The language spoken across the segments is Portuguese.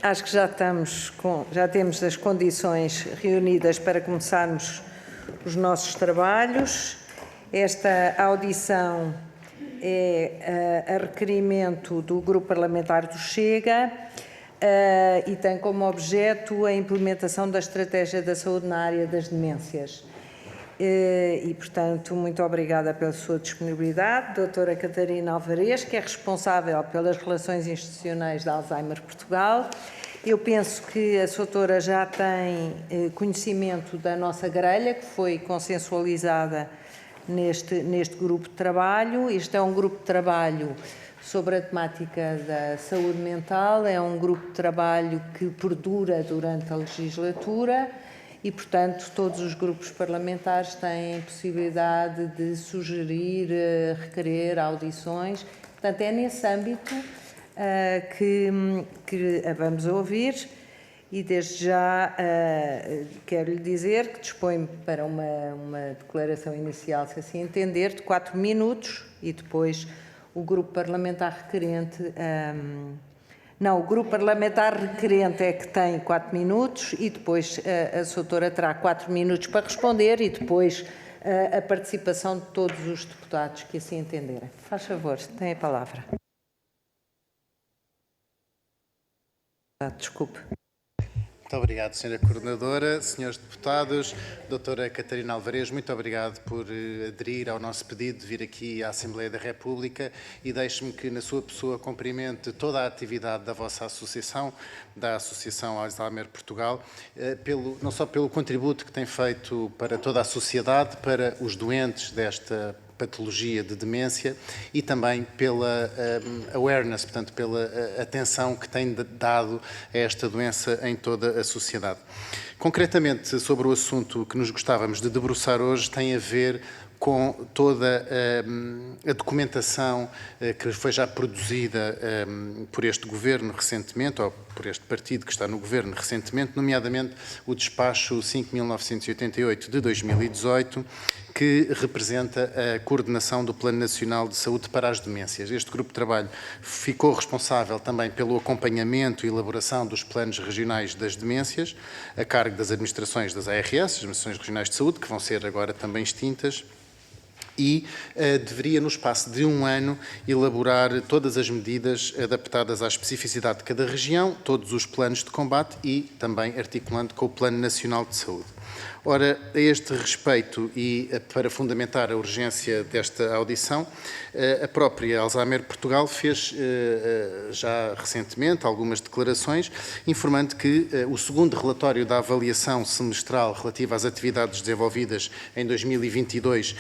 acho que já temos as condições reunidas para começarmos os nossos trabalhos. Esta audição é a requerimento do Grupo Parlamentar do Chega e tem como objeto a implementação da Estratégia da Saúde na área das demências. E, portanto, muito obrigada pela sua disponibilidade. Doutora Catarina Alvarez, que é responsável pelas relações institucionais da Alzheimer Portugal. Eu penso que a sua doutora já tem conhecimento da nossa grelha, que foi consensualizada neste grupo de trabalho. Este é um grupo de trabalho sobre a temática da saúde mental, é um grupo de trabalho que perdura durante a legislatura e, portanto, todos os grupos parlamentares têm possibilidade de sugerir, requerer audições. Portanto, é nesse âmbito que a vamos ouvir e, desde já, quero lhe dizer que dispõe para uma declaração inicial, se assim entender, de 4 minutos e depois o grupo parlamentar requerente... Não, o grupo parlamentar requerente é que tem 4 minutos e depois a sua doutora terá 4 minutos para responder e depois a participação de todos os deputados que assim entenderem. Faz favor, tem a palavra. Desculpe. Muito obrigado, Sra. Coordenadora, Srs. Deputados, Doutora Catarina Alvarez, muito obrigado por aderir ao nosso pedido de vir aqui à Assembleia da República e deixe-me que, na sua pessoa, cumprimente toda a atividade da vossa associação, da Associação Alzheimer Portugal, não só pelo contributo que tem feito para toda a sociedade, para os doentes desta patologia de demência e também pela awareness, portanto, pela atenção que tem dado a esta doença em toda a sociedade. Concretamente, sobre o assunto que nos gostávamos de debruçar hoje, tem a ver com toda a documentação que foi já produzida por este Governo recentemente, ou por este partido que está no Governo recentemente, nomeadamente o despacho 5.988 de 2018, que representa a coordenação do Plano Nacional de Saúde para as Demências. Este grupo de trabalho ficou responsável também pelo acompanhamento e elaboração dos planos regionais das demências, a cargo das administrações das ARS, as Administrações Regionais de Saúde, que vão ser agora também extintas, e deveria, no espaço de 1 ano, elaborar todas as medidas adaptadas à especificidade de cada região, todos os planos de combate e também articulando com o Plano Nacional de Saúde. Ora, a este respeito e para fundamentar a urgência desta audição, a própria Alzheimer Portugal fez já recentemente algumas declarações, informando que o segundo relatório da avaliação semestral relativa às atividades desenvolvidas em 2022,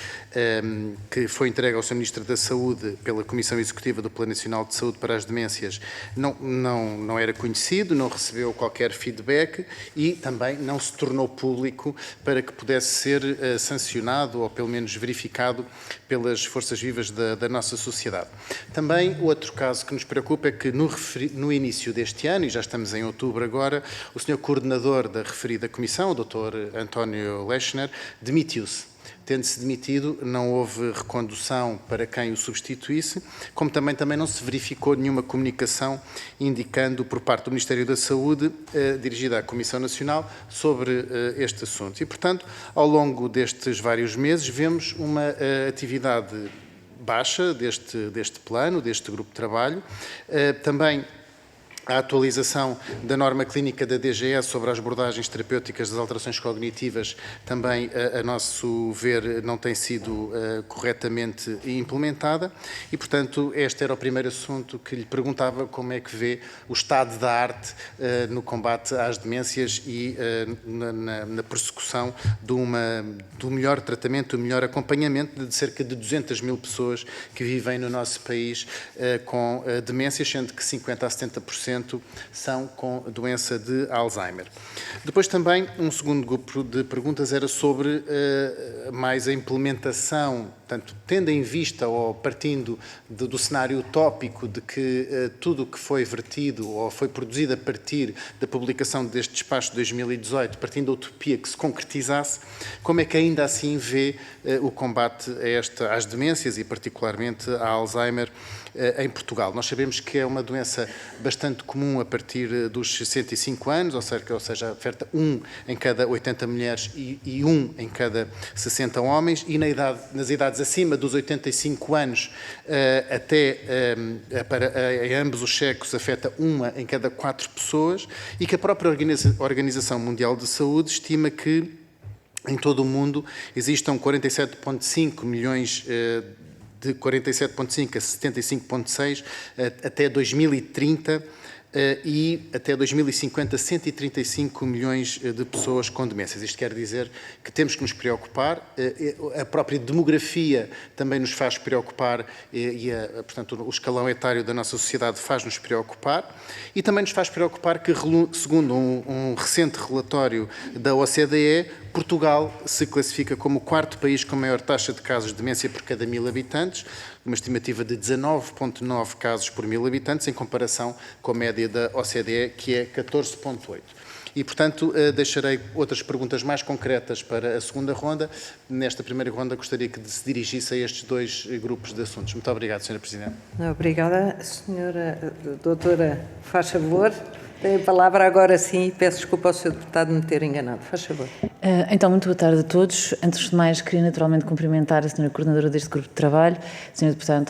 que foi entregue ao Sr. Ministro da Saúde pela Comissão Executiva do Plano Nacional de Saúde para as Demências, não era conhecido, não recebeu qualquer feedback e também não se tornou público para que pudesse ser sancionado ou pelo menos verificado pelas forças vivas da nossa sociedade. Também outro caso que nos preocupa é que no início deste ano, e já estamos em outubro agora, o Sr. Coordenador da referida Comissão, o Dr. António Lechner, demitiu-se. Tendo-se demitido, não houve recondução para quem o substituísse, como também não se verificou nenhuma comunicação indicando por parte do Ministério da Saúde, dirigida à Comissão Nacional, sobre este assunto. E, portanto, ao longo destes vários meses, vemos uma atividade baixa deste plano, deste grupo de trabalho, também a atualização da norma clínica da DGS sobre as abordagens terapêuticas das alterações cognitivas também, a nosso ver, não tem sido corretamente implementada e, portanto, este era o primeiro assunto que lhe perguntava como é que vê o estado da arte no combate às demências e na persecução do melhor tratamento, do melhor acompanhamento de cerca de 200 mil pessoas que vivem no nosso país com demências, sendo que 50% a 70% são com doença de Alzheimer. Depois também um segundo grupo de perguntas era sobre mais a implementação, portanto, tendo em vista ou partindo do cenário utópico de que tudo o que foi vertido ou foi produzido a partir da publicação deste despacho de 2018, partindo da utopia que se concretizasse, como é que ainda assim vê o combate às demências e particularmente à Alzheimer em Portugal? Nós sabemos que é uma doença bastante bastante comum a partir dos 65 anos, ou seja, afeta 1 em cada 80 mulheres e 1 em cada 60 homens, e nas idades acima dos 85 anos, em ambos os sexos, afeta 1 em cada 4 pessoas, e que a própria Organização Mundial de Saúde estima que em todo o mundo existam 47,5 milhões de 47,5 a 75,6 até 2030 e até 2050 135 milhões de pessoas com demências. Isto quer dizer que temos que nos preocupar, a própria demografia também nos faz preocupar portanto, o escalão etário da nossa sociedade faz-nos preocupar, e também nos faz preocupar que, segundo um recente relatório da OCDE, Portugal se classifica como o 4º país com maior taxa de casos de demência por cada 1000 habitantes, uma estimativa de 19,9 casos por 1000 habitantes, em comparação com a média da OCDE, que é 14,8. E, portanto, deixarei outras perguntas mais concretas para a segunda ronda. Nesta primeira ronda, gostaria que se dirigisse a estes 2 grupos de assuntos. Muito obrigado, Sra. Presidente. Obrigada. Senhora doutora, faz favor. Tem a palavra agora sim, e peço desculpa ao Sr. Deputado me ter enganado. Faz favor. Então, muito boa tarde a todos. Antes de mais, queria naturalmente cumprimentar a Sra. Coordenadora deste grupo de trabalho, a Sra. Deputada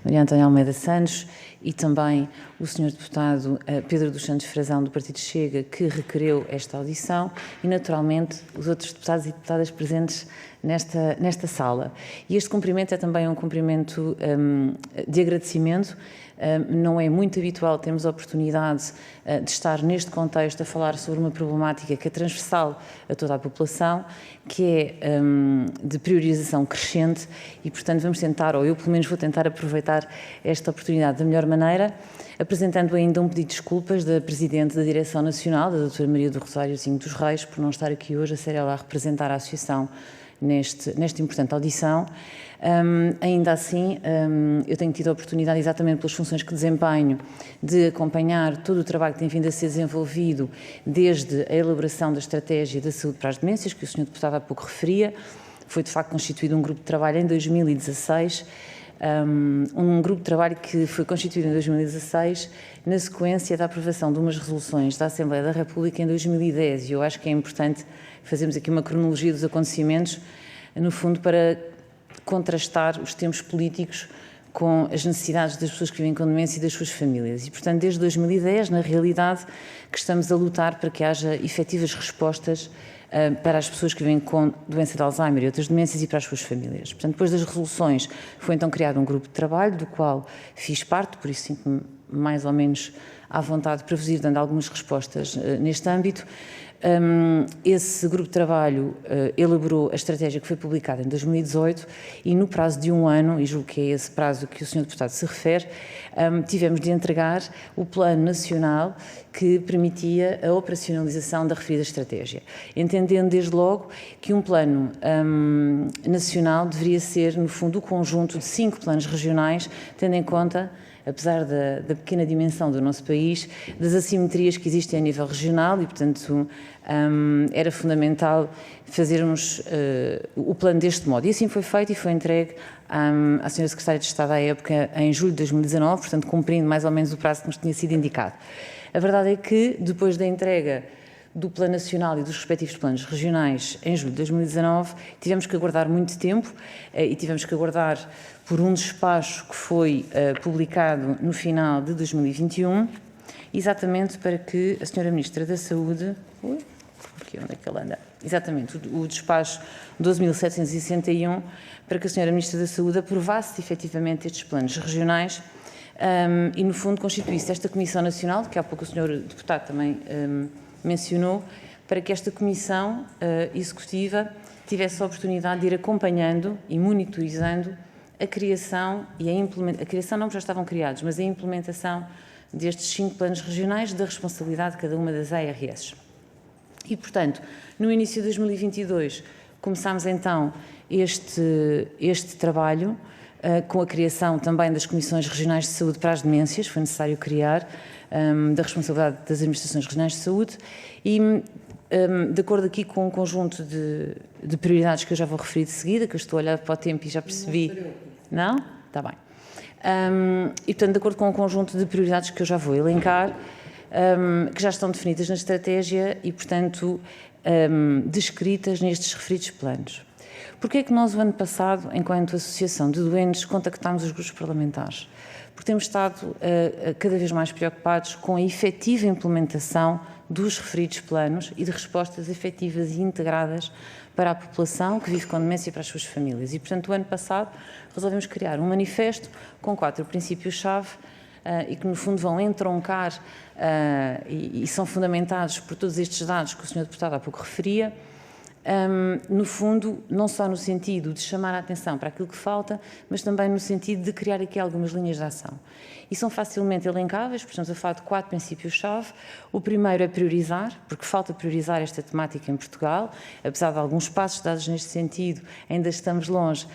Maria Antónia Almeida Santos, e também o Sr. Deputado Pedro dos Santos Frazão, do Partido Chega, que requereu esta audição, e naturalmente os outros deputados e deputadas presentes nesta sala. E este cumprimento é também um cumprimento de agradecimento. Não é muito habitual termos a oportunidade de estar neste contexto a falar sobre uma problemática que é transversal a toda a população, que é de priorização crescente, e portanto vamos tentar, ou eu pelo menos vou tentar aproveitar esta oportunidade da melhor maneira, apresentando ainda um pedido de desculpas da Presidente da Direção Nacional, da Doutora Maria do Rosáriozinho dos Reis, por não estar aqui hoje, a ser ela a representar a Associação nesta importante audição. Ainda assim, eu tenho tido a oportunidade, exatamente pelas funções que desempenho, de acompanhar todo o trabalho que tem vindo a ser desenvolvido desde a elaboração da Estratégia da Saúde para as Demências, que o Sr. Deputado há pouco referia. Foi, de facto, constituído um grupo de trabalho em 2016, um grupo de trabalho que foi constituído em 2016 na sequência da aprovação de umas resoluções da Assembleia da República em 2010, e eu acho que é importante fazermos aqui uma cronologia dos acontecimentos, no fundo, para contrastar os tempos políticos com as necessidades das pessoas que vivem com demência e das suas famílias. E, portanto, desde 2010, na realidade, que estamos a lutar para que haja efetivas respostas para as pessoas que vivem com doença de Alzheimer e outras demências e para as suas famílias. Portanto, depois das resoluções, foi então criado um grupo de trabalho, do qual fiz parte, por isso sinto-me mais ou menos à vontade para vos ir dando algumas respostas neste âmbito. Esse grupo de trabalho elaborou a estratégia que foi publicada em 2018, e no prazo de 1 ano, e julgo que é esse prazo que o Sr. Deputado se refere, tivemos de entregar o Plano Nacional que permitia a operacionalização da referida estratégia, entendendo desde logo que um plano nacional deveria ser, no fundo, o conjunto de 5 planos regionais, tendo em conta, apesar da pequena dimensão do nosso país, das assimetrias que existem a nível regional, e, portanto, era fundamental fazermos o plano deste modo. E assim foi feito e foi entregue à Sra. Secretária de Estado à época, em julho de 2019, portanto, cumprindo mais ou menos o prazo que nos tinha sido indicado. A verdade é que, depois da entrega do Plano Nacional e dos respectivos planos regionais em julho de 2019, tivemos que aguardar muito tempo e tivemos que aguardar por um despacho que foi publicado no final de 2021, exatamente para que a Sra. Ministra da Saúde... Aqui, onde é que ela anda? Exatamente, o despacho 12.761, para que a Sra. Ministra da Saúde aprovasse efetivamente estes planos regionais e, no fundo, constituísse esta Comissão Nacional, que há pouco o Sr. Deputado também mencionou, para que esta Comissão Executiva tivesse a oportunidade de ir acompanhando e monitorizando a criação e a implementação, a criação não, já estavam criados, mas a implementação destes 5 planos regionais, da responsabilidade de cada uma das ARS. E, portanto, no início de 2022, começámos então este trabalho com a criação também das Comissões Regionais de Saúde para as Demências, foi necessário criar, da responsabilidade das Administrações Regionais de Saúde, e de acordo aqui com um conjunto de prioridades que eu já vou referir de seguida, que eu estou a olhar para o tempo e já percebi... Não? Está bem. E, portanto, de acordo com um conjunto de prioridades que eu já vou elencar, que já estão definidas na estratégia e, portanto, descritas nestes referidos planos. Porquê é que nós, o ano passado, enquanto Associação de Doentes, contactámos os grupos parlamentares? Porque temos estado cada vez mais preocupados com a efetiva implementação dos referidos planos e de respostas efetivas e integradas para a população que vive com demência e para as suas famílias. E, portanto, o ano passado resolvemos criar um manifesto com 4 princípios-chave e que, no fundo, vão entroncar e são fundamentados por todos estes dados que o Sr. Deputado há pouco referia, no fundo, não só no sentido de chamar a atenção para aquilo que falta, mas também no sentido de criar aqui algumas linhas de ação. E são facilmente elencáveis, porque estamos a falar de 4 princípios-chave. O primeiro é priorizar, porque falta priorizar esta temática em Portugal. Apesar de alguns passos dados neste sentido, ainda estamos longe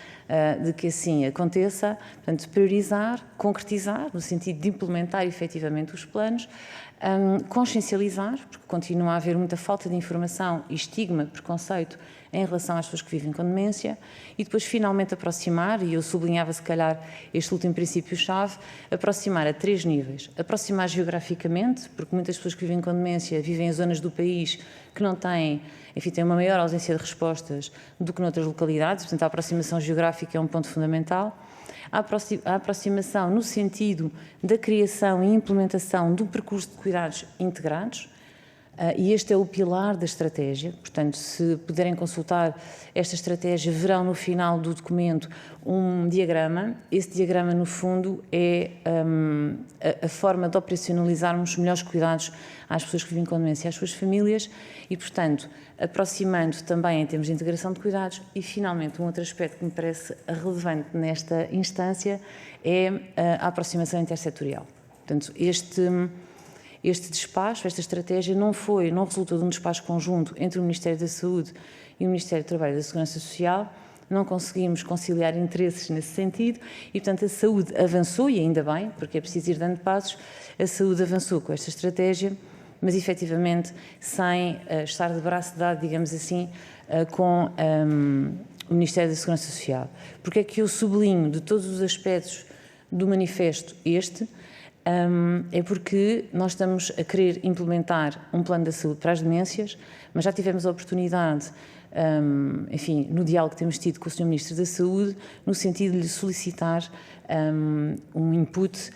de que assim aconteça. Portanto, priorizar, concretizar, no sentido de implementar efetivamente os planos, consciencializar, porque continua a haver muita falta de informação e estigma, preconceito em relação às pessoas que vivem com demência, e depois finalmente aproximar, e eu sublinhava se calhar este último princípio-chave, aproximar a 3 níveis. Aproximar geograficamente, porque muitas pessoas que vivem com demência vivem em zonas do país que não têm, enfim, têm uma maior ausência de respostas do que noutras localidades, portanto a aproximação geográfica é um ponto fundamental. A aproximação no sentido da criação e implementação do percurso de cuidados integrados, e este é o pilar da estratégia. Portanto, se puderem consultar esta estratégia, verão no final do documento um diagrama. Esse diagrama, no fundo, é a forma de operacionalizarmos melhores cuidados às pessoas que vivem com demência e às suas famílias e, portanto, aproximando também em termos de integração de cuidados. E, finalmente, um outro aspecto que me parece relevante nesta instância é a aproximação intersetorial. Portanto, este despacho, esta estratégia, não resultou de um despacho conjunto entre o Ministério da Saúde e o Ministério do Trabalho e da Segurança Social. Não conseguimos conciliar interesses nesse sentido e, portanto, a saúde avançou, e ainda bem, porque é preciso ir dando passos, a saúde avançou com esta estratégia, mas, efetivamente, sem estar de braço dado, digamos assim, com o Ministério da Segurança Social. Porque é que eu sublinho de todos os aspectos do manifesto é porque nós estamos a querer implementar um plano da saúde para as demências, mas já tivemos a oportunidade, enfim, no diálogo que temos tido com o Sr. Ministro da Saúde, no sentido de lhe solicitar um input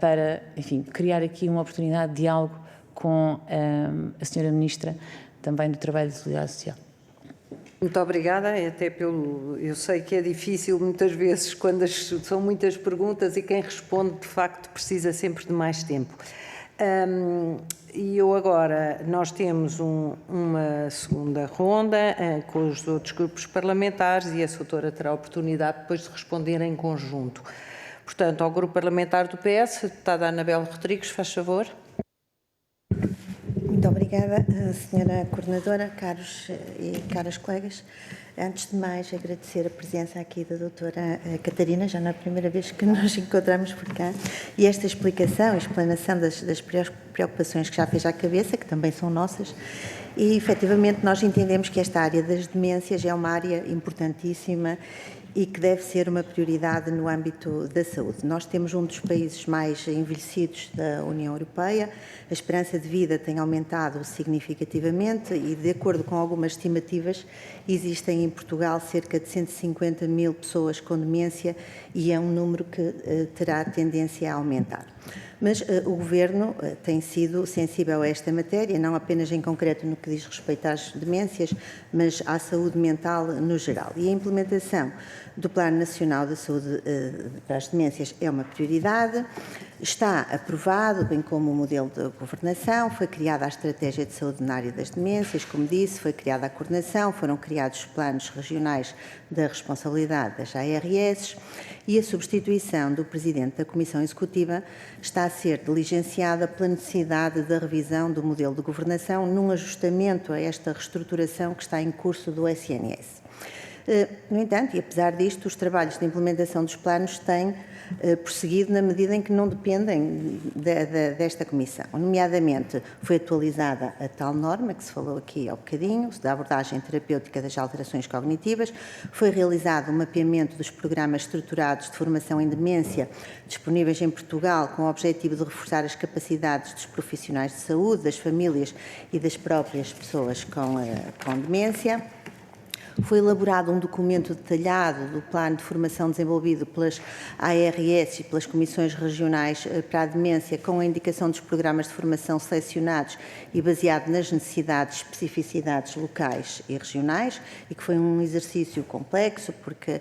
para, enfim, criar aqui uma oportunidade de diálogo com a Sra. Ministra também do Trabalho e da Seguridade Social. Muito obrigada, até eu sei que é difícil muitas vezes quando são muitas perguntas e quem responde de facto precisa sempre de mais tempo. E nós temos uma segunda ronda com os outros grupos parlamentares e a doutora terá a oportunidade depois de responder em conjunto. Portanto, ao grupo parlamentar do PS, a deputada Anabela Rodrigues, faz favor. Muito obrigada, Sra. Coordenadora, caros e caras colegas. Antes de mais, agradecer a presença aqui da doutora Catarina, já não é a primeira vez que nos encontramos por cá, e esta explicação, a explanação das preocupações que já fez à cabeça, que também são nossas, e efetivamente nós entendemos que esta área das demências é uma área importantíssima e que deve ser uma prioridade no âmbito da saúde. Nós temos um dos países mais envelhecidos da União Europeia, a esperança de vida tem aumentado significativamente e, de acordo com algumas estimativas, existem em Portugal cerca de 150 mil pessoas com demência e é um número que terá tendência a aumentar. Mas o Governo tem sido sensível a esta matéria, não apenas em concreto no que diz respeito às demências, mas à saúde mental no geral. E a implementação do Plano Nacional de Saúde para as Demências é uma prioridade, está aprovado, bem como o modelo de governação, foi criada a Estratégia de Saúde na área das demências, como disse, foi criada a coordenação, foram criados os planos regionais da responsabilidade das ARS e a substituição do Presidente da Comissão Executiva está a ser diligenciada pela necessidade da revisão do modelo de governação num ajustamento a esta reestruturação que está em curso do SNS. No entanto, e apesar disto, os trabalhos de implementação dos planos têm prosseguido na medida em que não dependem desta Comissão. Nomeadamente, foi atualizada a tal norma, que se falou aqui há bocadinho, da abordagem terapêutica das alterações cognitivas, foi realizado um mapeamento dos programas estruturados de formação em demência disponíveis em Portugal, com o objetivo de reforçar as capacidades dos profissionais de saúde, das famílias e das próprias pessoas com demência. Foi elaborado um documento detalhado do plano de formação desenvolvido pelas ARS e pelas Comissões Regionais para a Demência, com a indicação dos programas de formação selecionados e baseado nas necessidades e especificidades locais e regionais, e que foi um exercício complexo, porque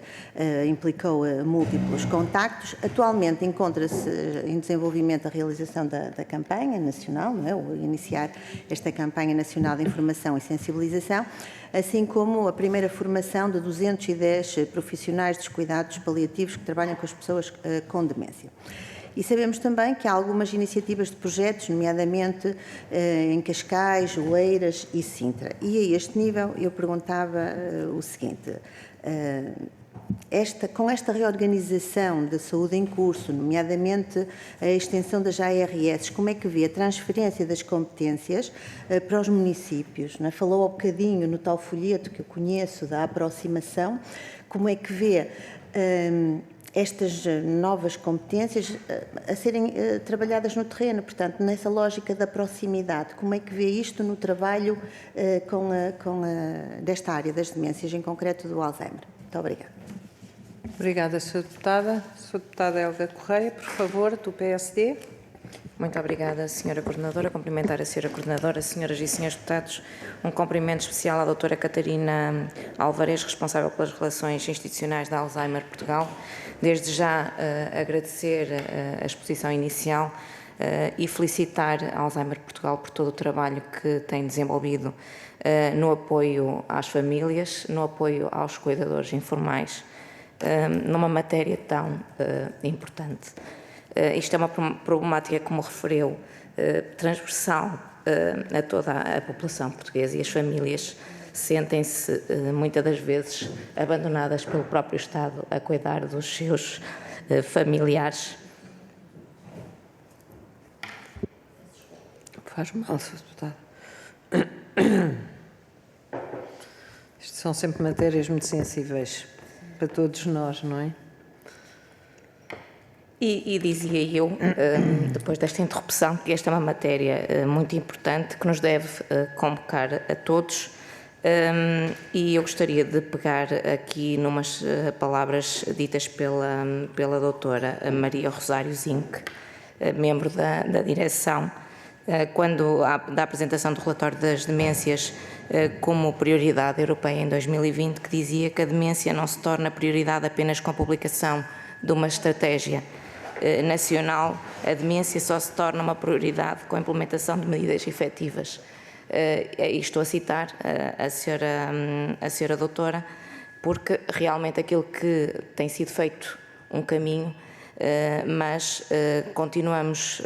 implicou múltiplos contactos. Atualmente encontra-se em desenvolvimento a realização da campanha nacional, não é? O iniciar esta campanha nacional de informação e sensibilização, assim como a primeira formação de 210 profissionais dos cuidados paliativos que trabalham com as pessoas com demência. E sabemos também que há algumas iniciativas de projetos, nomeadamente em Cascais, Oeiras e Sintra. E a este nível eu perguntava o seguinte: com esta reorganização da saúde em curso, nomeadamente a extensão das ARS, como é que vê a transferência das competências para os municípios? Não é? Falou há bocadinho no tal folheto que eu conheço da aproximação, como é que vê estas novas competências a serem trabalhadas no terreno, portanto, nessa lógica da proximidade? Como é que vê isto no trabalho desta área das demências, em concreto do Alzheimer? Muito obrigada. Obrigada, Sra. Deputada. Sra. Deputada Helga Correia, por favor, do PSD. Muito obrigada, Sra. Coordenadora. Cumprimentar a Sra. Coordenadora, Senhoras e Senhores Deputados. Um cumprimento especial à Doutora Catarina Alvarez, responsável pelas relações institucionais da Alzheimer Portugal. Desde já agradecer a exposição inicial e felicitar a Alzheimer Portugal por todo o trabalho que tem desenvolvido no apoio às famílias, no apoio aos cuidadores informais, numa matéria tão importante. Isto é uma problemática, como referiu, transversal a toda a população portuguesa, e as famílias sentem-se muitas das vezes abandonadas pelo próprio Estado a cuidar dos seus familiares. Faz mal, Sra. Deputada. Isto são sempre matérias muito sensíveis para todos nós, não é? E dizia eu, depois desta interrupção, que esta é uma matéria muito importante que nos deve convocar a todos, e eu gostaria de pegar aqui numas palavras ditas pela doutora Maria Rosário Zinck, membro da direção, quando da apresentação do relatório das demências como prioridade europeia em 2020, que dizia que a demência não se torna prioridade apenas com a publicação de uma estratégia nacional, a demência só se torna uma prioridade com a implementação de medidas efetivas. E estou a citar a senhora doutora, porque realmente aquilo que tem sido feito um caminho, mas continuamos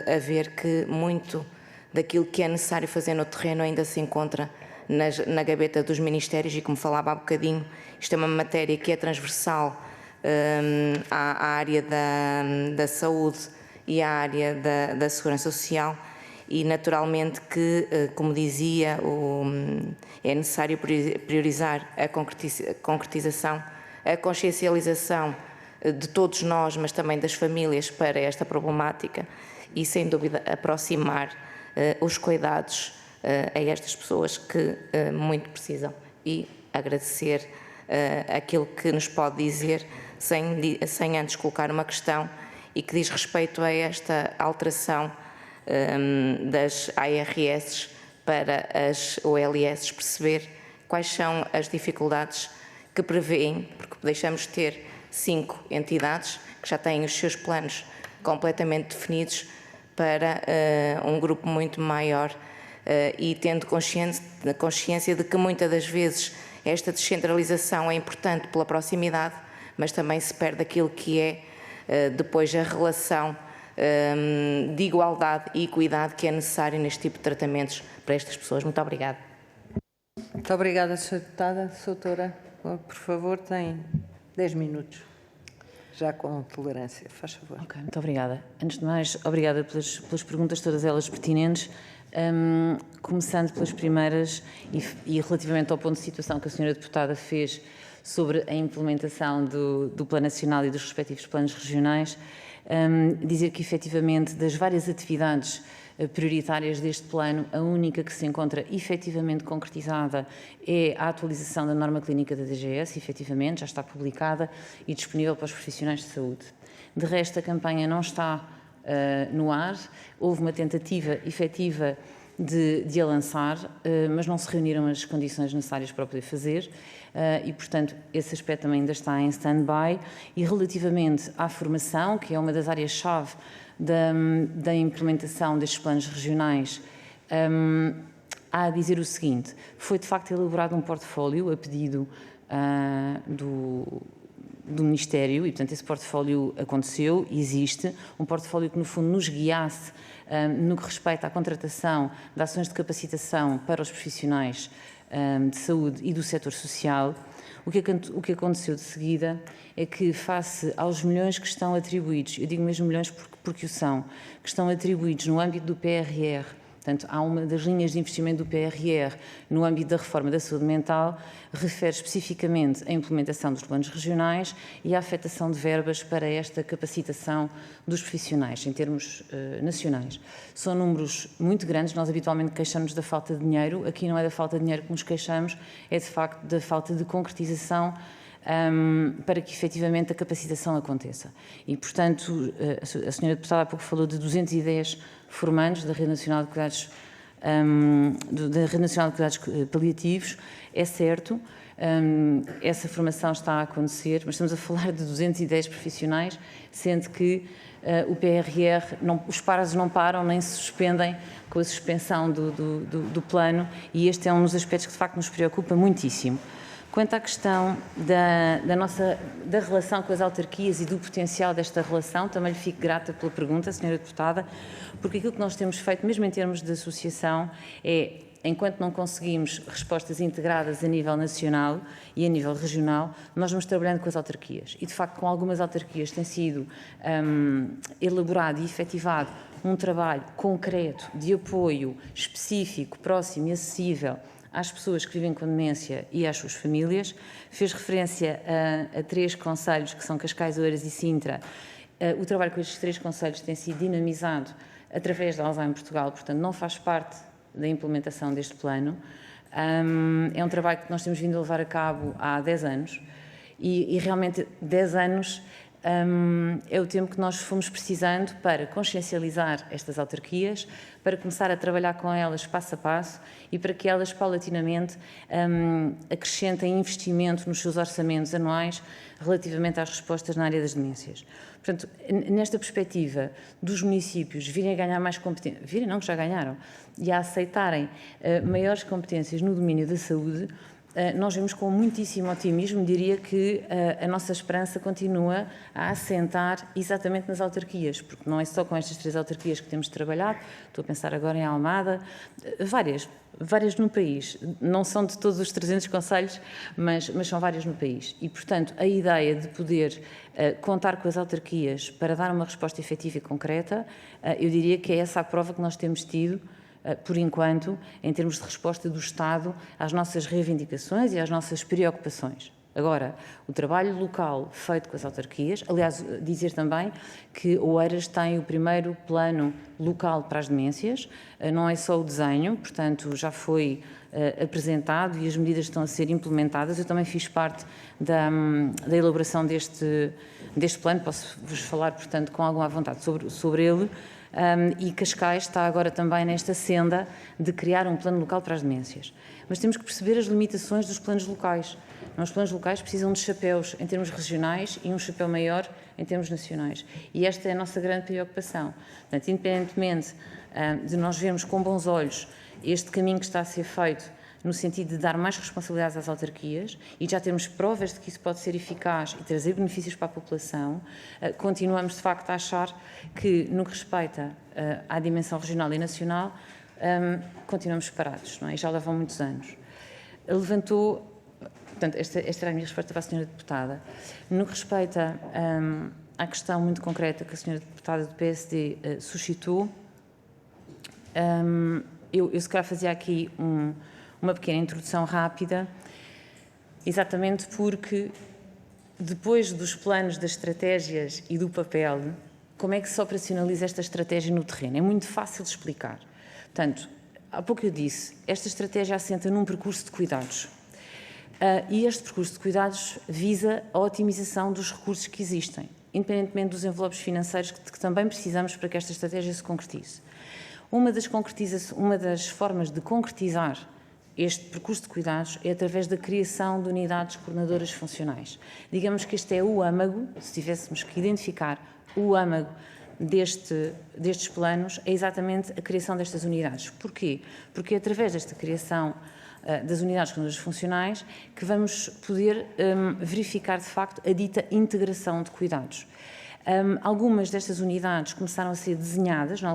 a ver que muito daquilo que é necessário fazer no terreno ainda se encontra na gaveta dos ministérios, e como falava há bocadinho, isto é uma matéria que é transversal à área da saúde e à área da segurança social, e naturalmente que, como dizia, é necessário priorizar a concretização, a consciencialização de todos nós, mas também das famílias, para esta problemática, e sem dúvida aproximar os cuidados a estas pessoas que muito precisam, e agradecer aquilo que nos pode dizer, sem antes colocar uma questão, e que diz respeito a esta alteração das ARS para as OLS, perceber quais são as dificuldades que prevêem, porque deixamos de ter 5 entidades que já têm os seus planos completamente definidos para um grupo muito maior, e tendo consciência de que muitas das vezes esta descentralização é importante pela proximidade, mas também se perde aquilo que é depois a relação de igualdade e equidade que é necessário neste tipo de tratamentos para estas pessoas. Muito obrigada. Muito obrigada, Sra. Deputada. Doutora Por favor, tem 10 minutos. Já com tolerância, faz favor. Ok, muito obrigada. Antes de mais, obrigada pelas perguntas, todas elas pertinentes. Começando pelas primeiras e relativamente ao ponto de situação que a senhora deputada fez sobre a implementação do Plano Nacional e dos respectivos planos regionais, dizer que efetivamente das várias atividades prioritárias deste plano, a única que se encontra efetivamente concretizada é a atualização da norma clínica da DGS, efetivamente, já está publicada e disponível para os profissionais de saúde. De resto, a campanha não está no ar, houve uma tentativa efetiva de a lançar, mas não se reuniram as condições necessárias para o poder fazer e, portanto, esse aspecto também ainda está em stand-by. E relativamente à formação, que é uma das áreas-chave da implementação destes planos regionais, há a dizer o seguinte: foi de facto elaborado um portfólio a pedido do Ministério e, portanto, esse portfólio aconteceu, existe, um portfólio que, no fundo, nos guiasse no que respeita à contratação de ações de capacitação para os profissionais de saúde e do setor social. O que aconteceu de seguida é que, face aos milhões que estão atribuídos, eu digo mesmo milhões porque o são, que estão atribuídos no âmbito do PRR, portanto, há uma das linhas de investimento do PRR no âmbito da reforma da saúde mental, refere especificamente a implementação dos planos regionais e a afetação de verbas para esta capacitação dos profissionais, em termos nacionais. São números muito grandes, nós habitualmente queixamos da falta de dinheiro, aqui não é da falta de dinheiro que nos queixamos, é de facto da falta de concretização para que efetivamente a capacitação aconteça. E, portanto, a senhora deputada há pouco falou de 210 formandos da Rede Nacional de Cuidados, Paliativos, é certo, essa formação está a acontecer, mas estamos a falar de 210 profissionais, sendo que o PRR, os prazos não param nem se suspendem com a suspensão do plano, e este é um dos aspectos que de facto nos preocupa muitíssimo. Quanto à questão da relação com as autarquias e do potencial desta relação, também lhe fico grata pela pergunta, Sra. Deputada, porque aquilo que nós temos feito, mesmo em termos de associação, é, enquanto não conseguimos respostas integradas a nível nacional e a nível regional, nós vamos trabalhando com as autarquias. E, de facto, com algumas autarquias tem sido elaborado e efetivado um trabalho concreto de apoio específico, próximo e acessível às pessoas que vivem com demência e às suas famílias. Fez referência a 3 concelhos, que são Cascais, Oeiras e Sintra. O trabalho com estes 3 concelhos tem sido dinamizado através da Alzheimer Portugal, portanto não faz parte da implementação deste plano. É um trabalho que nós temos vindo a levar a cabo há 10 anos e realmente 10 anos é o tempo que nós fomos precisando para consciencializar estas autarquias, para começar a trabalhar com elas passo a passo e para que elas paulatinamente acrescentem investimento nos seus orçamentos anuais relativamente às respostas na área das demências. Portanto, nesta perspectiva dos municípios virem a ganhar mais competências, virem não, que já ganharam, e a aceitarem maiores competências no domínio da saúde, nós vemos com muitíssimo otimismo, diria que a nossa esperança continua a assentar exatamente nas autarquias, porque não é só com estas 3 autarquias que temos trabalhado, estou a pensar agora em Almada, várias no país, não são de todos os 300 concelhos, mas são várias no país. E, portanto, a ideia de poder contar com as autarquias para dar uma resposta efetiva e concreta, eu diria que é essa a prova que nós temos tido, por enquanto, em termos de resposta do Estado às nossas reivindicações e às nossas preocupações. Agora, o trabalho local feito com as autarquias, aliás, dizer também que Oeiras tem o primeiro plano local para as demências, não é só o desenho, portanto, já foi apresentado e as medidas estão a ser implementadas. Eu também fiz parte da elaboração deste plano, posso-vos falar, portanto, com alguma vontade sobre ele. E Cascais está agora também nesta senda de criar um plano local para as demências. Mas temos que perceber as limitações dos planos locais. Os planos locais precisam de chapéus em termos regionais e um chapéu maior em termos nacionais. E esta é a nossa grande preocupação. Portanto, independentemente de nós vermos com bons olhos este caminho que está a ser feito no sentido de dar mais responsabilidades às autarquias e já temos provas de que isso pode ser eficaz e trazer benefícios para a população, continuamos de facto a achar que, no que respeita à dimensão regional e nacional, continuamos parados, não é? E já levam muitos anos. Levantou portanto, esta era a minha resposta para a senhora deputada. No que respeita à questão muito concreta que a senhora deputada do PSD suscitou, eu se calhar fazia aqui uma pequena introdução rápida, exatamente porque depois dos planos, das estratégias e do papel, como é que se operacionaliza esta estratégia no terreno? É muito fácil de explicar. Portanto, há pouco eu disse, esta estratégia assenta num percurso de cuidados. E este percurso de cuidados visa a otimização dos recursos que existem, independentemente dos envelopes financeiros que também precisamos para que esta estratégia se concretize. Uma das formas de concretizar este percurso de cuidados é através da criação de unidades coordenadoras funcionais. Digamos que este é o âmago, se tivéssemos que identificar o âmago destes planos, é exatamente a criação destas unidades. Porquê? Porque é através desta criação das unidades coordenadoras funcionais que vamos poder verificar, de facto, a dita integração de cuidados. Algumas destas unidades começaram a ser desenhadas, em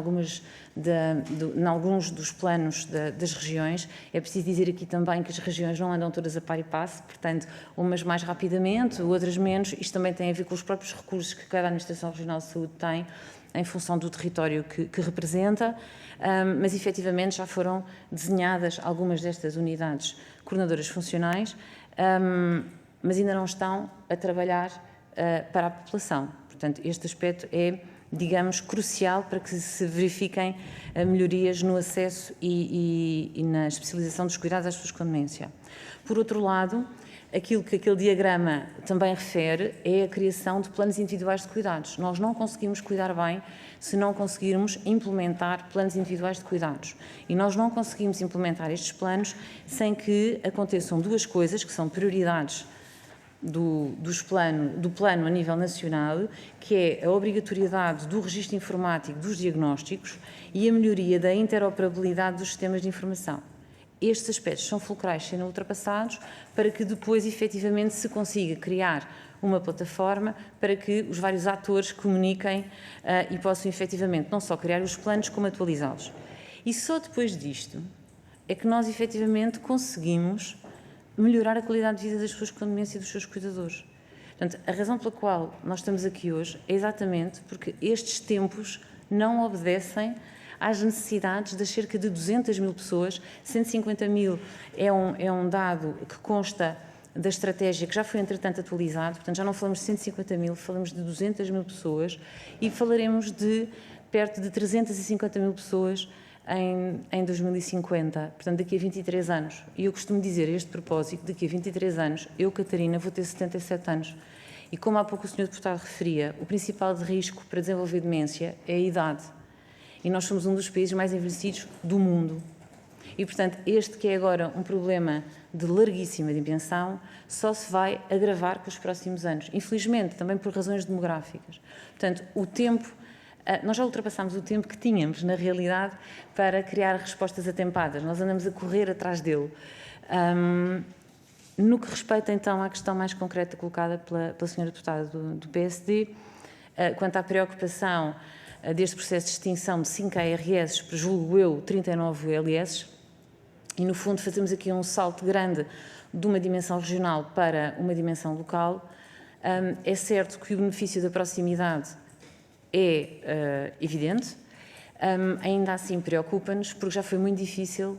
alguns dos planos das regiões. É preciso dizer aqui também que as regiões não andam todas a par e passo, portanto, umas mais rapidamente, outras menos. Isto também tem a ver com os próprios recursos que cada Administração Regional de Saúde tem, em função do território que representa, mas efetivamente já foram desenhadas algumas destas unidades coordenadoras funcionais, mas ainda não estão a trabalhar para a população. Portanto, este aspecto é, digamos, crucial para que se verifiquem melhorias no acesso e na especialização dos cuidados às pessoas com demência. Por outro lado, aquilo que aquele diagrama também refere é a criação de planos individuais de cuidados. Nós não conseguimos cuidar bem se não conseguirmos implementar planos individuais de cuidados. E nós não conseguimos implementar estes planos sem que aconteçam duas coisas, que são prioridades do plano a nível nacional, que é a obrigatoriedade do registro informático dos diagnósticos e a melhoria da interoperabilidade dos sistemas de informação. Estes aspectos são fulcrais sendo ultrapassados para que depois, efetivamente, se consiga criar uma plataforma para que os vários atores comuniquem e possam, efetivamente, não só criar os planos, como atualizá-los. E só depois disto é que nós, efetivamente, conseguimos melhorar a qualidade de vida das pessoas com demência e dos seus cuidadores. Portanto, a razão pela qual nós estamos aqui hoje é exatamente porque estes tempos não obedecem às necessidades das cerca de 200 mil pessoas. 150 mil é um dado que consta da estratégia que já foi, entretanto, atualizado. Portanto, já não falamos de 150 mil, falamos de 200 mil pessoas e falaremos de perto de 350 mil pessoas em 2050, portanto daqui a 23 anos. E eu costumo dizer a este propósito, daqui a 23 anos, eu, Catarina, vou ter 77 anos. E como há pouco o Sr. Deputado referia, o principal de risco para desenvolver demência é a idade. E nós somos um dos países mais envelhecidos do mundo. E, portanto, este que é agora um problema de larguíssima dimensão, só se vai agravar com os próximos anos. Infelizmente, também por razões demográficas. Portanto, o tempo... Nós já ultrapassámos o tempo que tínhamos, na realidade, para criar respostas atempadas. Nós andamos a correr atrás dele. No que respeita, então, à questão mais concreta colocada pela senhora deputada do PSD, quanto à preocupação deste processo de extinção de 5 ARS, para, julgo eu, 39 LS, e, no fundo, fazemos aqui um salto grande de uma dimensão regional para uma dimensão local. É certo que o benefício da proximidade é evidente, ainda assim preocupa-nos, porque já foi muito difícil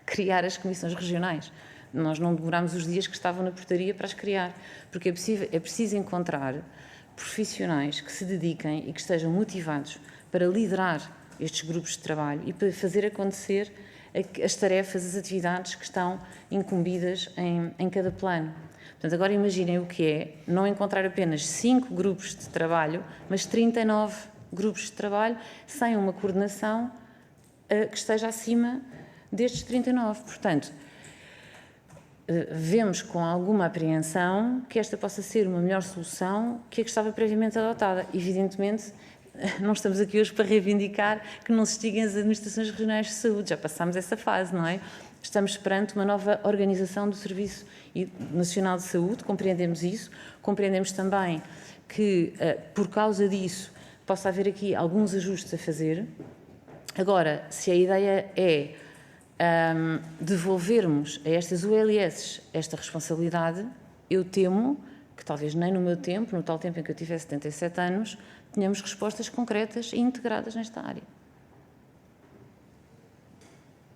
criar as comissões regionais. Nós não demorámos os dias que estavam na portaria para as criar, porque é preciso encontrar profissionais que se dediquem e que estejam motivados para liderar estes grupos de trabalho e para fazer acontecer as tarefas, as atividades que estão incumbidas em cada plano. Portanto, agora imaginem o que é não encontrar apenas 5 grupos de trabalho, mas 39 grupos de trabalho sem uma coordenação que esteja acima destes 39. Portanto, vemos com alguma apreensão que esta possa ser uma melhor solução que a que estava previamente adotada. Evidentemente, não estamos aqui hoje para reivindicar que não se extinguem as administrações regionais de saúde, já passámos essa fase, não é? Estamos perante uma nova organização do Serviço Nacional de Saúde, compreendemos isso, compreendemos também que, por causa disso, possa haver aqui alguns ajustes a fazer. Agora, se a ideia é devolvermos a estas ULS esta responsabilidade, eu temo que talvez nem no meu tempo, no tal tempo em que eu tivesse 77 anos, tenhamos respostas concretas e integradas nesta área.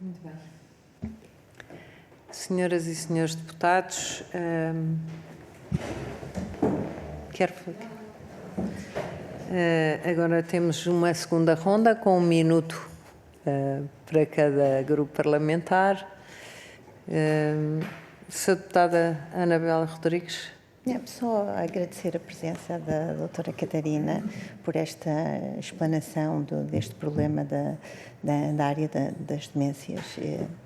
Muito bem. Senhoras e senhores deputados, agora temos uma segunda ronda com 1 minuto para cada grupo parlamentar. Sra. Deputada Anabela Rodrigues. Só agradecer a presença da doutora Catarina por esta explanação deste problema da área das demências.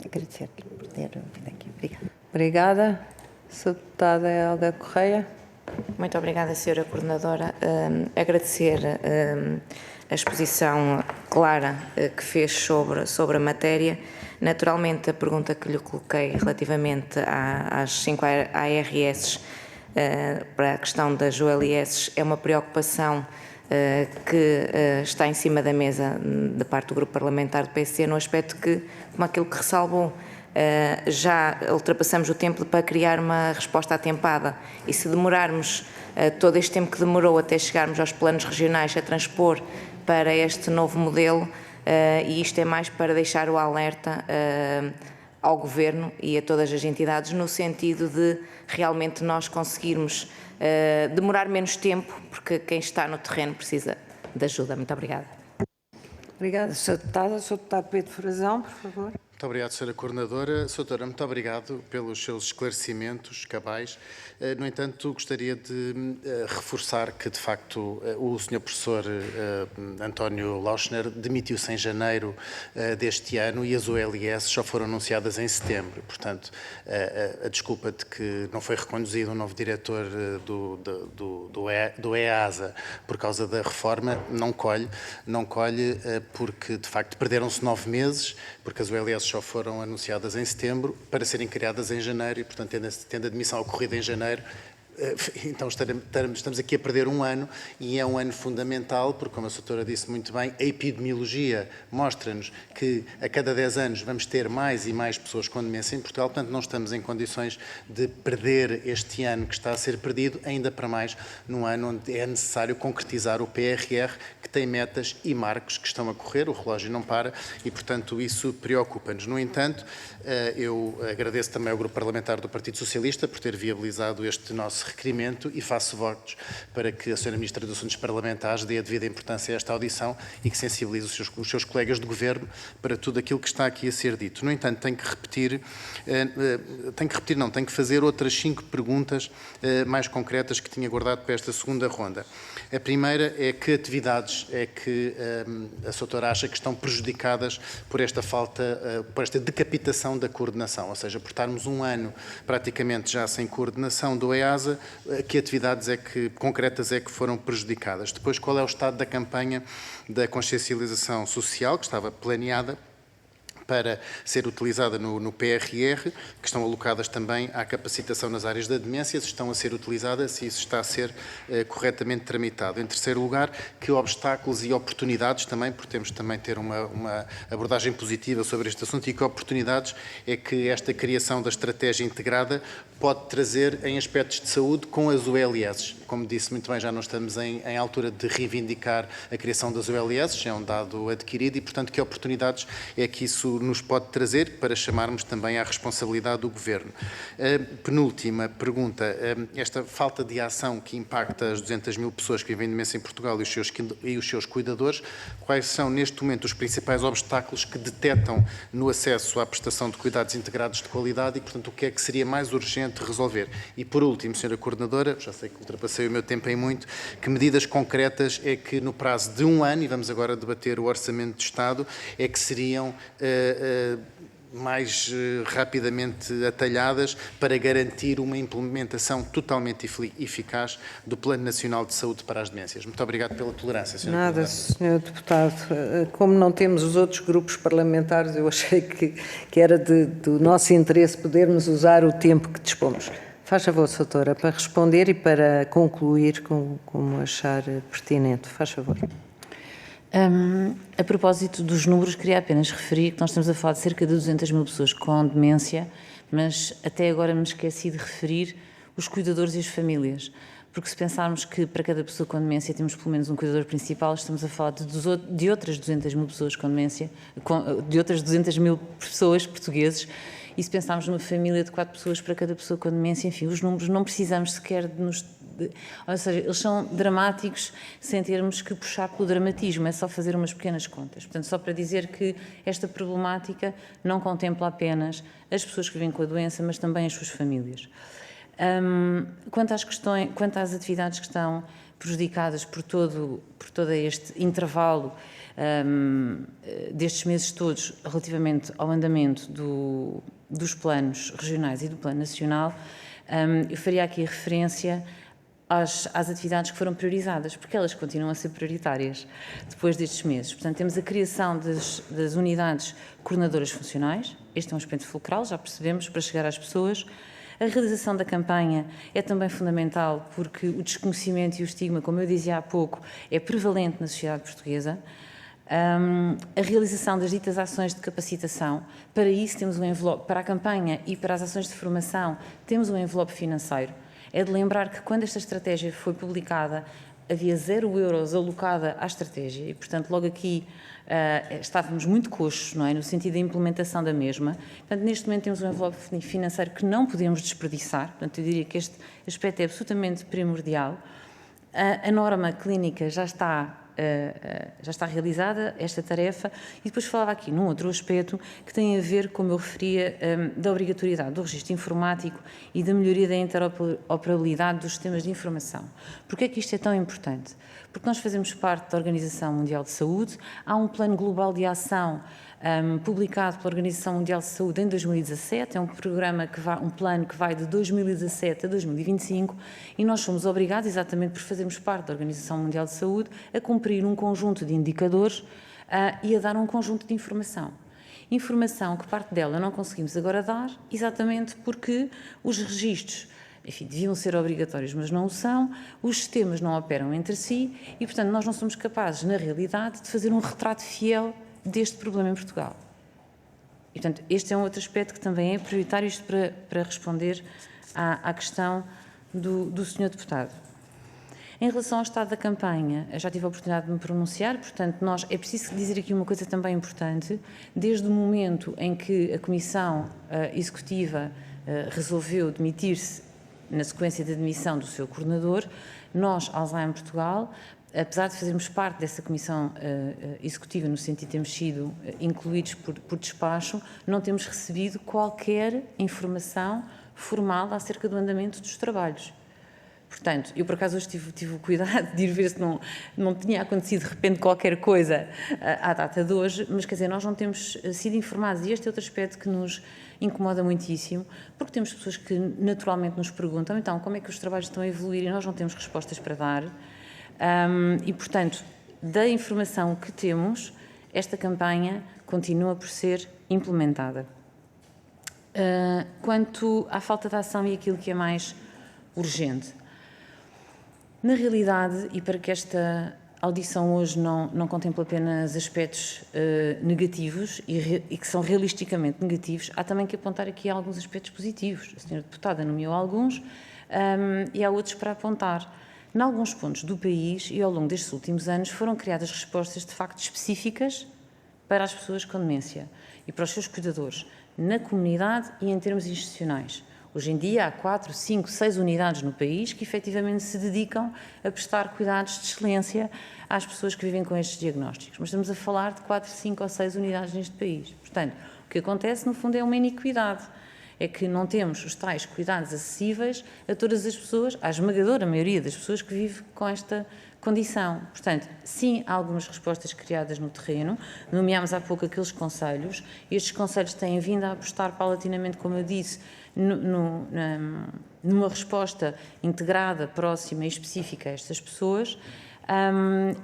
Agradecer-lhe por ter vindo aqui. Obrigada. Obrigada. Sra. Deputada Helga Correia. Muito obrigada, Sra. Coordenadora. Agradecer a exposição clara que fez sobre a matéria. Naturalmente, a pergunta que lhe coloquei relativamente às 5 ARS para a questão das OLS é uma preocupação que está em cima da mesa da parte do Grupo Parlamentar do PSD, no aspecto que, como aquilo que ressalvou, já ultrapassamos o tempo para criar uma resposta atempada, e se demorarmos todo este tempo que demorou até chegarmos aos planos regionais a transpor para este novo modelo, e isto é mais para deixar o alerta ao Governo e a todas as entidades, no sentido de realmente nós conseguirmos demorar menos tempo, porque quem está no terreno precisa de ajuda. Muito obrigada. Obrigada, Sra. Deputada. Sr. Deputado Pedro Frazão, por favor. Muito obrigado, Sra. Coordenadora. Sra. Doutora, muito obrigado pelos seus esclarecimentos cabais. No entanto, gostaria de reforçar que, de facto, o Sr. Professor António Lauschner demitiu-se em janeiro deste ano e as OLS só foram anunciadas em setembro. Portanto, a desculpa de que não foi reconduzido um novo diretor do EASA por causa da reforma não colhe, porque, de facto, perderam-se 9 meses, porque as OLS só foram anunciadas em setembro para serem criadas em janeiro e, portanto, tendo a demissão ocorrido em janeiro, então estamos aqui a perder um ano, e é um ano fundamental, porque, como a doutora disse muito bem, a epidemiologia mostra-nos que a cada 10 anos vamos ter mais e mais pessoas com demência em Portugal, portanto não estamos em condições de perder este ano que está a ser perdido, ainda para mais num ano onde é necessário concretizar o PRR, que tem metas e marcos que estão a correr, o relógio não para e, portanto, isso preocupa-nos. No entanto, eu agradeço também ao Grupo Parlamentar do Partido Socialista por ter viabilizado este nosso requerimento e faço votos para que a Sra. Ministra dos Assuntos Parlamentares dê a devida importância a esta audição e que sensibilize os seus colegas de Governo para tudo aquilo que está aqui a ser dito. No entanto, tenho que fazer outras 5 perguntas mais concretas que tinha guardado para esta segunda ronda. A primeira é que atividades é que a Sra. Doutora acha que estão prejudicadas por esta falta, por esta decapitação da coordenação, ou seja, por estarmos um ano praticamente já sem coordenação do EASA, que atividades concretas é que foram prejudicadas? Depois, qual é o estado da campanha da consciencialização social que estava planeada para ser utilizada no PRR, que estão alocadas também à capacitação nas áreas da demência, se estão a ser utilizadas, se isso está a ser corretamente tramitado. Em terceiro lugar, que obstáculos e oportunidades também, porque temos também ter uma abordagem positiva sobre este assunto, e que oportunidades é que esta criação da estratégia integrada pode trazer em aspectos de saúde com as OLS. Como disse muito bem, já não estamos em altura de reivindicar a criação das OLS, já é um dado adquirido, e, portanto, que oportunidades é que isso nos pode trazer para chamarmos também à responsabilidade do Governo. Penúltima pergunta, esta falta de ação que impacta as 200 mil pessoas que vivem de demência em Portugal e os seus cuidadores, quais são neste momento os principais obstáculos que detectam no acesso à prestação de cuidados integrados de qualidade e, portanto, o que é que seria mais urgente resolver? E, por último, Sra. Coordenadora, já sei que ultrapassei o meu tempo em muito, que medidas concretas é que no prazo de um ano, e vamos agora debater o Orçamento de Estado, é que seriam mais rapidamente atalhadas para garantir uma implementação totalmente eficaz do Plano Nacional de Saúde para as Demências. Muito obrigado pela tolerância, Sra. Nada, Sr. Deputado. Como não temos os outros grupos parlamentares, eu achei que era do nosso interesse podermos usar o tempo que dispomos. Faz favor, Sra. Doutora, para responder e para concluir como achar pertinente. Faz favor. A propósito dos números, queria apenas referir que nós estamos a falar de cerca de 200 mil pessoas com demência, mas até agora me esqueci de referir os cuidadores e as famílias, porque se pensarmos que para cada pessoa com demência temos pelo menos um cuidador principal, estamos a falar de outras 200 mil pessoas com demência, de outras 200 mil pessoas portugueses, e se pensarmos numa família de 4 pessoas para cada pessoa com demência, enfim, os números não precisamos sequer de nos... Ou seja, eles são dramáticos sem termos que puxar pelo dramatismo, é só fazer umas pequenas contas. Portanto, só para dizer que esta problemática não contempla apenas as pessoas que vivem com a doença, mas também as suas famílias. Quanto às atividades que estão prejudicadas por todo este intervalo destes meses todos relativamente ao andamento dos planos regionais e do plano nacional, eu faria aqui referência às atividades que foram priorizadas, porque elas continuam a ser prioritárias depois destes meses. Portanto, temos a criação das unidades coordenadoras funcionais, este é um aspecto fulcral, já percebemos, para chegar às pessoas. A realização da campanha é também fundamental porque o desconhecimento e o estigma, como eu dizia há pouco, é prevalente na sociedade portuguesa. A realização das ditas ações de capacitação, para isso temos um envelope, para a campanha e para as ações de formação, temos um envelope financeiro. É de lembrar que quando esta estratégia foi publicada, havia 0 euros alocada à estratégia e, portanto, logo aqui estávamos muito coxos, não é? No sentido da implementação da mesma. Portanto, neste momento temos um envelope financeiro que não podemos desperdiçar, portanto, eu diria que este aspecto é absolutamente primordial. A norma clínica já está realizada, esta tarefa, e depois falava aqui num outro aspecto que tem a ver, como eu referia, da obrigatoriedade do registro informático e da melhoria da interoperabilidade dos sistemas de informação. Porquê é que isto é tão importante? Porque nós fazemos parte da Organização Mundial de Saúde, há um plano global de ação publicado pela Organização Mundial de Saúde em 2017, é um plano que vai de 2017 a 2025 e nós somos obrigados, exatamente por fazermos parte da Organização Mundial de Saúde, a cumprir um conjunto de indicadores e a dar um conjunto de informação. Informação que parte dela não conseguimos agora dar, exatamente porque os registros, enfim, deviam ser obrigatórios, mas não o são, os sistemas não operam entre si e, portanto, nós não somos capazes, na realidade, de fazer um retrato fiel deste problema em Portugal. E, portanto, este é um outro aspecto que também é prioritário, isto para responder à questão do Sr. Deputado. Em relação ao estado da campanha, já tive a oportunidade de me pronunciar, portanto, é preciso dizer aqui uma coisa também importante, desde o momento em que a Comissão Executiva resolveu demitir-se na sequência da demissão do seu coordenador, nós, Alzheimer Portugal, apesar de fazermos parte dessa comissão executiva, no sentido de termos sido incluídos por despacho, não temos recebido qualquer informação formal acerca do andamento dos trabalhos. Portanto, eu por acaso hoje tive o cuidado de ir ver se não tinha acontecido de repente qualquer coisa à data de hoje, mas quer dizer, nós não temos sido informados e este é outro aspecto que nos incomoda muitíssimo, porque temos pessoas que naturalmente nos perguntam, então, como é que os trabalhos estão a evoluir e nós não temos respostas para dar. E, portanto, da informação que temos, esta campanha continua por ser implementada. Quanto à falta de ação e aquilo que é mais urgente, na realidade, e para que esta audição hoje não contemple apenas aspectos negativos e que são realisticamente negativos, há também que apontar aqui alguns aspectos positivos. A senhora deputada nomeou alguns e há outros para apontar. Em alguns pontos do país e ao longo destes últimos anos foram criadas respostas de facto específicas para as pessoas com demência e para os seus cuidadores, na comunidade e em termos institucionais. Hoje em dia há 4, 5, 6 unidades no país que efetivamente se dedicam a prestar cuidados de excelência às pessoas que vivem com estes diagnósticos. Mas estamos a falar de 4, 5 ou 6 unidades neste país. Portanto, o que acontece no fundo é uma iniquidade. É que não temos os tais cuidados acessíveis a todas as pessoas, à esmagadora maioria das pessoas que vivem com esta condição. Portanto, sim, há algumas respostas criadas no terreno, nomeámos há pouco aqueles conselhos, e estes conselhos têm vindo a apostar paulatinamente, como eu disse, numa resposta integrada, próxima e específica a estas pessoas,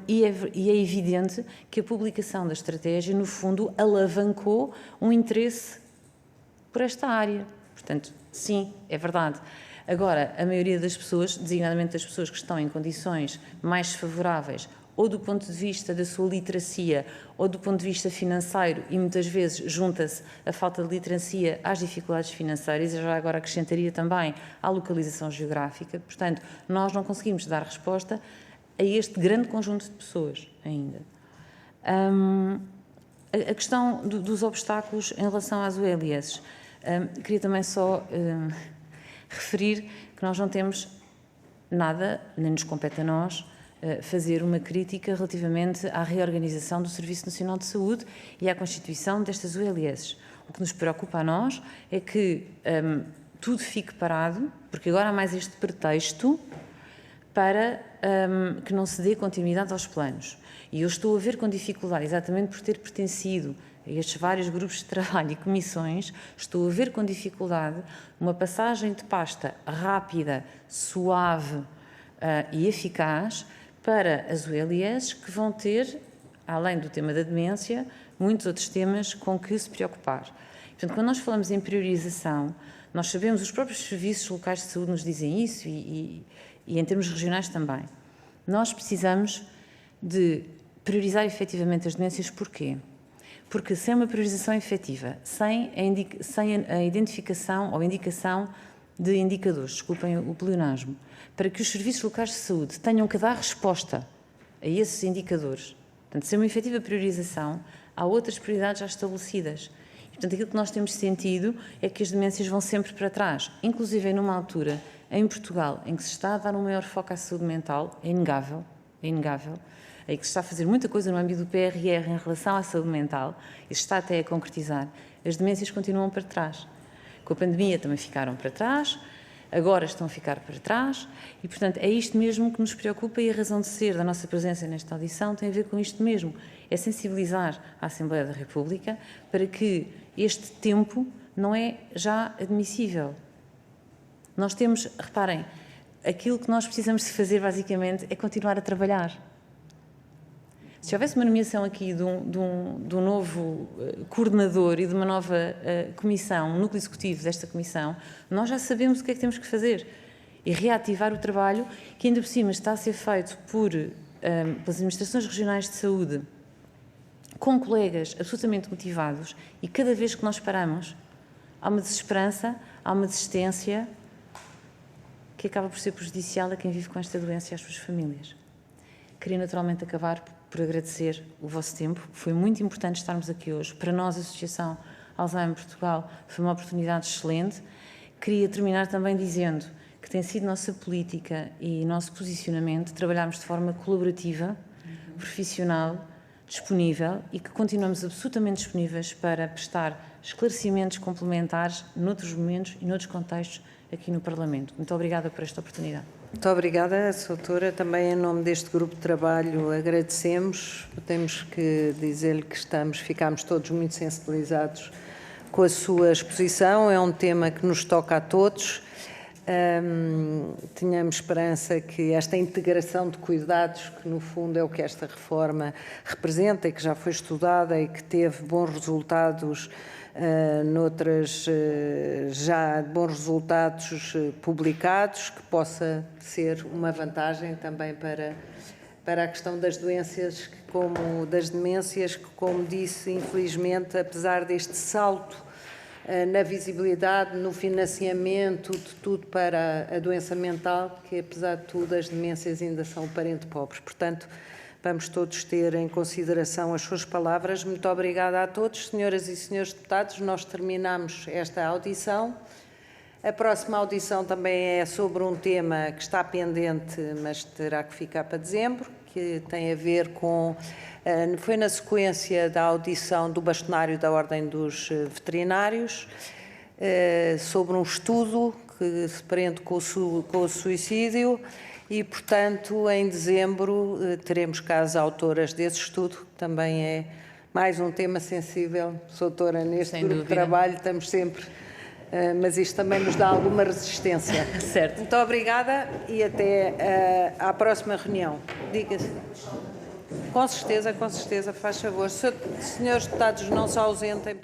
e é evidente que a publicação da estratégia, no fundo, alavancou um interesse por esta área. Portanto, sim, é verdade. Agora, a maioria das pessoas, designadamente das pessoas que estão em condições mais desfavoráveis ou do ponto de vista da sua literacia, ou do ponto de vista financeiro, e muitas vezes junta-se a falta de literacia às dificuldades financeiras, e já agora acrescentaria também à localização geográfica. Portanto, nós não conseguimos dar resposta a este grande conjunto de pessoas ainda. A questão dos obstáculos em relação às ULS. Queria também só referir que nós não temos nada, nem nos compete a nós, fazer uma crítica relativamente à reorganização do Serviço Nacional de Saúde e à constituição destas ULS. O que nos preocupa a nós é que tudo fique parado, porque agora há mais este pretexto para que não se dê continuidade aos planos. E eu estou a ver com dificuldade, exatamente por ter pertencido a estes vários grupos de trabalho e comissões, estou a ver com dificuldade uma passagem de pasta rápida, suave e eficaz para as ULS, que vão ter, além do tema da demência, muitos outros temas com que se preocupar. Portanto, quando nós falamos em priorização, nós sabemos, os próprios serviços locais de saúde nos dizem isso e em termos regionais também. Nós precisamos de priorizar efetivamente as demências. Porquê? Porque sem uma priorização efetiva, sem a identificação ou indicação de indicadores, desculpem o pleonasmo, para que os serviços locais de saúde tenham que dar resposta a esses indicadores, portanto, sem uma efetiva priorização, há outras prioridades já estabelecidas. E, portanto, aquilo que nós temos sentido é que as demências vão sempre para trás, inclusive numa altura em Portugal em que se está a dar um maior foco à saúde mental, é inegável, em que se está a fazer muita coisa no âmbito do PRR em relação à saúde mental, e se está até a concretizar, as demências continuam para trás. Com a pandemia também ficaram para trás, agora estão a ficar para trás, e, portanto, é isto mesmo que nos preocupa, e a razão de ser da nossa presença nesta audição tem a ver com isto mesmo, é sensibilizar a Assembleia da República para que este tempo não é já admissível. Nós temos, reparem, aquilo que nós precisamos de fazer, basicamente, é continuar a trabalhar. Se houvesse uma nomeação aqui de um novo coordenador e de uma nova comissão, um núcleo executivo desta comissão, nós já sabemos o que é que temos que fazer. E reativar o trabalho que, ainda por cima, está a ser feito pelas administrações regionais de saúde, com colegas absolutamente motivados, e cada vez que nós paramos, há uma desesperança, há uma desistência que acaba por ser prejudicial a quem vive com esta doença e às suas famílias. Queria naturalmente acabar por agradecer o vosso tempo. Foi muito importante estarmos aqui hoje. Para nós, a Associação Alzheimer Portugal, foi uma oportunidade excelente. Queria terminar também dizendo que tem sido nossa política e nosso posicionamento trabalharmos de forma colaborativa, profissional, disponível, e que continuamos absolutamente disponíveis para prestar esclarecimentos complementares noutros momentos e noutros contextos aqui no Parlamento. Muito obrigada por esta oportunidade. Muito obrigada, Doutora. Também em nome deste grupo de trabalho agradecemos. Temos que dizer-lhe que ficámos todos muito sensibilizados com a sua exposição. É um tema que nos toca a todos. Tínhamos esperança que esta integração de cuidados, que no fundo é o que esta reforma representa e que já foi estudada e que teve bons resultados já bons resultados publicados, que possa ser uma vantagem também para a questão das doenças, das demências, que, como disse, infelizmente, apesar deste salto na visibilidade, no financiamento de tudo para a doença mental, que apesar de tudo as demências ainda são parente pobres. Portanto, vamos todos ter em consideração as suas palavras. Muito obrigada a todos, senhoras e senhores deputados. Nós terminamos esta audição. A próxima audição também é sobre um tema que está pendente, mas terá que ficar para dezembro, que tem a ver com... Foi na sequência da audição do bastonário da Ordem dos Veterinários, sobre um estudo que se prende com o suicídio, e, portanto, em dezembro teremos cá as autoras desse estudo, que também é mais um tema sensível. Doutora, neste grupo de trabalho estamos sempre, mas isto também nos dá alguma resistência. Certo. Muito obrigada e até à próxima reunião. Diga-se. Com certeza, faz favor. Senhores deputados, não se ausentem.